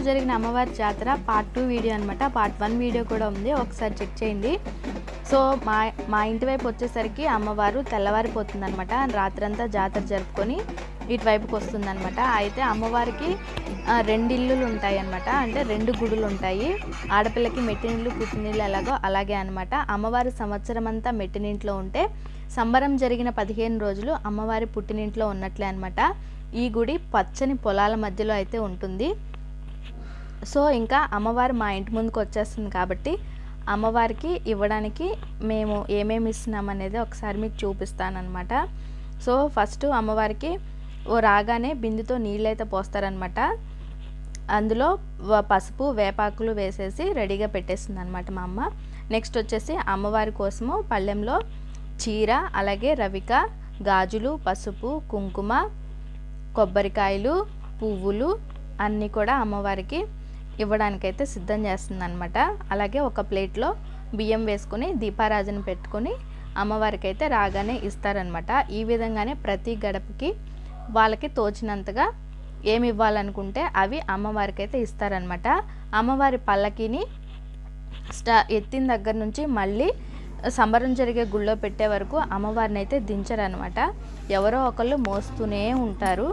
జరిగిన అమ్మవారి జాతర పార్ట్ 2 వీడియో అనమాట. పార్ట్ 1 వీడియో కూడా ఉంది, ఒకసారి చెక్ చేయండి. సో మా ఇంటి వైపు వచ్చేసరికి అమ్మవారు తెల్లవారిపోతుందనమాట. రాత్రంతా జాతర జరుపుకొని ఇటువైపుకి వస్తుందనమాట. అయితే అమ్మవారికి 2 ఇల్లులు ఉంటాయి అనమాట. అంటే 2 గుడులు ఉంటాయి. ఆడపిల్లకి మెట్టినిల్లు పుట్టినిల్లు ఎలాగో అలాగే అనమాట. అమ్మవారి సంవత్సరం అంతా మెట్టినింట్లో ఉంటే సంబరం జరిగిన 15 రోజులు అమ్మవారి పుట్టినింట్లో ఉన్నట్లే అనమాట. ఈ గుడి పచ్చని పొలాల మధ్యలో అయితే ఉంటుంది. సో ఇంకా అమ్మవారు మా ఇంటి ముందుకు వచ్చేస్తుంది కాబట్టి అమ్మవారికి ఇవ్వడానికి మేము ఏమేమి ఇస్తున్నాం అనేది ఒకసారి మీకు చూపిస్తానన్నమాట. సో ఫస్ట్ అమ్మవారికి రాగానే బిందుతో నీళ్ళైతే పోస్తారనమాట. అందులో పసుపు వేపాకులు వేసేసి రెడీగా పెట్టేస్తుంది అనమాట మా అమ్మ. నెక్స్ట్ వచ్చేసి అమ్మవారి కోసము పళ్ళెంలో చీర, అలాగే రవిక, గాజులు, పసుపు, కుంకుమ, కొబ్బరికాయలు, పువ్వులు అన్నీ కూడా అమ్మవారికి ఇవ్వడానికైతే సిద్ధం చేస్తుంది అనమాట. అలాగే ఒక ప్లేట్లో బియ్యం వేసుకొని దీపారాజన పెట్టుకొని అమ్మవారికి అయితే రాగానే ఇస్తారనమాట. ఈ విధంగానే ప్రతి గడపకి వాళ్ళకి తోచినంతగా ఏమి ఇవ్వాలనుకుంటే అవి అమ్మవారికి అయితే ఇస్తారనమాట. అమ్మవారి పల్లకిని ఎత్తిన దగ్గర నుంచి మళ్ళీ సంబరం జరిగే గుళ్ళో పెట్టే వరకు అమ్మవారిని అయితే దించరనమాట. ఎవరో ఒకళ్ళు మోస్తూనే ఉంటారు.